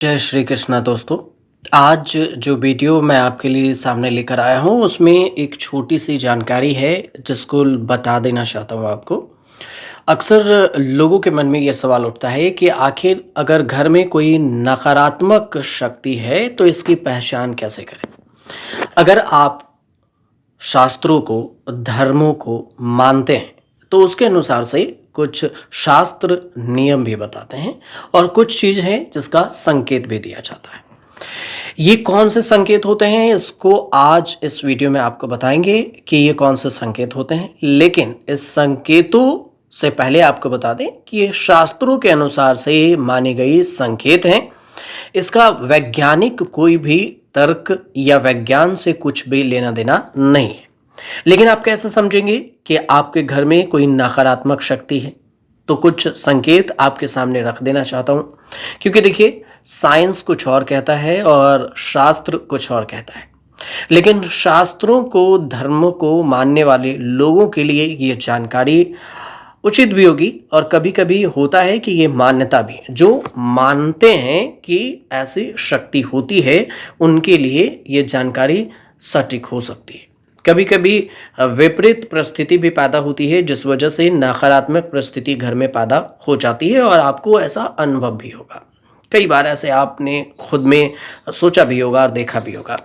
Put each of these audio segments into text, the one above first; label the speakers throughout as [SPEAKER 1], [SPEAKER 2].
[SPEAKER 1] जय श्री कृष्णा दोस्तों। आज जो वीडियो मैं आपके लिए सामने लेकर आया हूँ उसमें एक छोटी सी जानकारी है जिसको बता देना चाहता हूँ आपको। अक्सर लोगों के मन में ये सवाल उठता है कि आखिर अगर घर में कोई नकारात्मक शक्ति है तो इसकी पहचान कैसे करें। अगर आप शास्त्रों को, धर्मों को मानते हैं तो उसके अनुसार से कुछ शास्त्र नियम भी बताते हैं और कुछ चीज़ है जिसका संकेत भी दिया जाता है। ये कौन से संकेत होते हैं इसको आज इस वीडियो में आपको बताएंगे कि ये कौन से संकेत होते हैं। लेकिन इस संकेतों से पहले आपको बता दें कि ये शास्त्रों के अनुसार से माने गए संकेत हैं। इसका वैज्ञानिक कोई भी तर्क या विज्ञान से कुछ भी लेना देना नहीं है। लेकिन आप कैसे समझेंगे कि आपके घर में कोई नकारात्मक शक्ति है? तो कुछ संकेत आपके सामने रख देना चाहता हूं, क्योंकि देखिए साइंस कुछ और कहता है और शास्त्र कुछ और कहता है। लेकिन शास्त्रों को, धर्मों को मानने वाले लोगों के लिए ये जानकारी उचित भी होगी और कभी-कभी होता है कि ये मान्यता भी है। जो मानते हैं कि ऐसी शक्ति होती है, उनके लिए ये जानकारी सटीक हो सकती है। कभी-कभी विपरीत परिस्थिति भी पैदा होती है जिस वजह से नकारात्मक परिस्थिति घर में पैदा हो जाती है और आपको ऐसा अनुभव भी होगा। कई बार ऐसे आपने खुद में सोचा भी होगा और देखा भी होगा।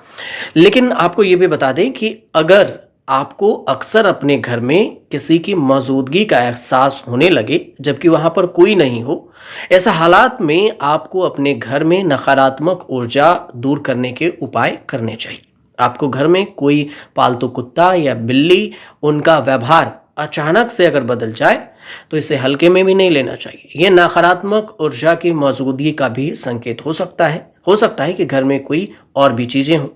[SPEAKER 1] लेकिन आपको ये भी बता दें कि अगर आपको अक्सर अपने घर में किसी की मौजूदगी का एहसास होने लगे जबकि वहां पर कोई नहीं हो, ऐसा हालात में आपको अपने घर में नकारात्मक ऊर्जा दूर करने के उपाय करने चाहिए। आपको घर में कोई पालतू कुत्ता या बिल्ली, उनका व्यवहार अचानक से अगर बदल जाए तो इसे हल्के में भी नहीं लेना चाहिए। यह नकारात्मक ऊर्जा की मौजूदगी का भी संकेत हो सकता है कि घर में कोई और भी चीजें हों।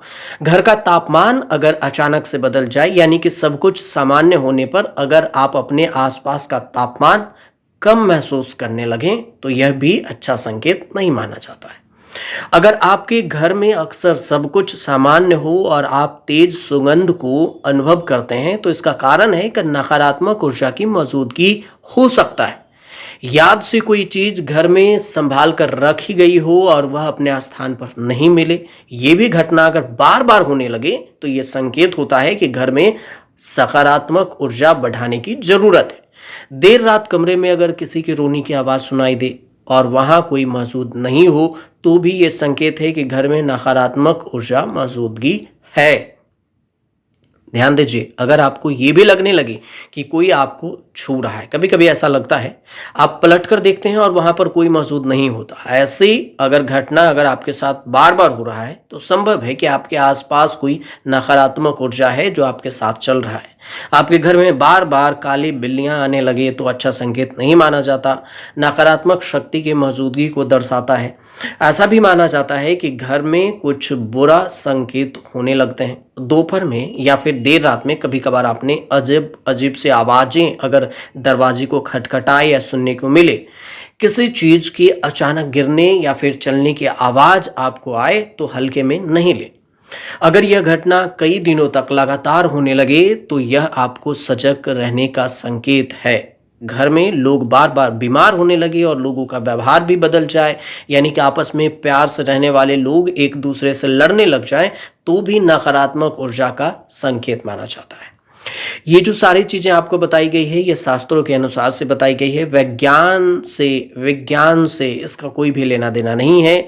[SPEAKER 1] घर का तापमान अगर अचानक से बदल जाए, यानी कि सब कुछ सामान्य होने पर अगर आप अपने आसपास का तापमान कम महसूस करने लगें तो यह भी अच्छा संकेत नहीं माना जाता है। अगर आपके घर में अक्सर सब कुछ सामान्य हो और आप तेज सुगंध को अनुभव करते हैं तो इसका कारण है कि नकारात्मक ऊर्जा की मौजूदगी हो सकता है। याद से कोई चीज घर में संभाल कर रखी गई हो और वह अपने स्थान पर नहीं मिले, ये भी घटना अगर बार बार होने लगे तो यह संकेत होता है कि घर में सकारात्मक ऊर्जा बढ़ाने की जरूरत है। देर रात कमरे में अगर किसी की रोने की आवाज सुनाई दे और वहां कोई मौजूद नहीं हो तो भी यह संकेत है कि घर में नकारात्मक ऊर्जा मौजूदगी है। ध्यान दीजिए, अगर आपको ये भी लगने लगे कि कोई आपको छू रहा है, कभी कभी ऐसा लगता है, आप पलट कर देखते हैं और वहां पर कोई मौजूद नहीं होता, ऐसी अगर घटना अगर आपके साथ बार बार हो रहा है तो संभव है कि आपके आसपास कोई नकारात्मक ऊर्जा है जो आपके साथ चल रहा है। आपके घर में बार बार काली बिल्लियां आने लगे तो अच्छा संकेत नहीं माना जाता, नकारात्मक शक्ति की मौजूदगी को दर्शाता है। ऐसा भी माना जाता है कि घर में कुछ बुरा संकेत होने लगते हैं। दोपहर में या फिर देर रात में कभी कभार आपने अजीब अजीब से आवाजें अगर दरवाजे को खटखटाए या सुनने को मिले, किसी चीज की अचानक गिरने या फिर चलने की आवाज आपको आए तो हल्के में नहीं ले। अगर यह घटना कई दिनों तक लगातार होने लगे तो यह आपको सजग रहने का संकेत है। घर में लोग बार बार बीमार होने लगे और लोगों का व्यवहार भी बदल जाए, यानी कि आपस में प्यार से रहने वाले लोग एक दूसरे से लड़ने लग जाएं, तो भी नकारात्मक ऊर्जा का संकेत माना जाता है। ये जो सारी चीजें आपको बताई गई है, ये शास्त्रों के अनुसार से बताई गई है। विज्ञान से इसका कोई भी लेना देना नहीं है।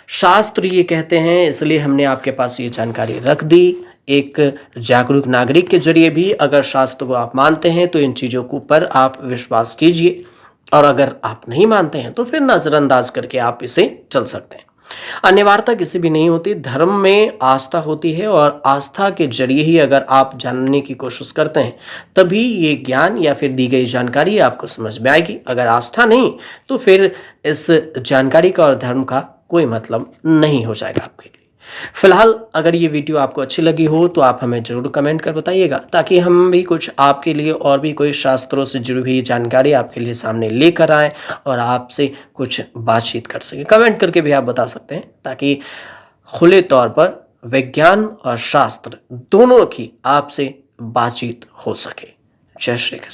[SPEAKER 1] शास्त्र ये कहते हैं, इसलिए हमने आपके पास ये जानकारी रख दी। एक जागरूक नागरिक के जरिए भी अगर शास्त्र को आप मानते हैं तो इन चीजों के ऊपर आप विश्वास कीजिए, और अगर आप नहीं मानते हैं तो फिर नजरअंदाज करके आप इसे चल सकते हैं। अनिवार्यता किसी भी नहीं होती, धर्म में आस्था होती है और आस्था के जरिए ही अगर आप जानने की कोशिश करते हैं तभी ये ज्ञान या फिर दी गई जानकारी आपको समझ में आएगी। अगर आस्था नहीं तो फिर इस जानकारी का और धर्म का कोई मतलब नहीं हो जाएगा आपके लिए। फिलहाल अगर ये वीडियो आपको अच्छी लगी हो तो आप हमें जरूर कमेंट कर बताइएगा, ताकि हम भी कुछ आपके लिए और भी कोई शास्त्रों से जुड़ी हुई जानकारी आपके लिए सामने लेकर आएं और आपसे कुछ बातचीत कर सकें। कमेंट करके भी आप बता सकते हैं, ताकि खुले तौर पर विज्ञान और शास्त्र दोनों की आपसे बातचीत हो सके। जय श्री कृष्ण।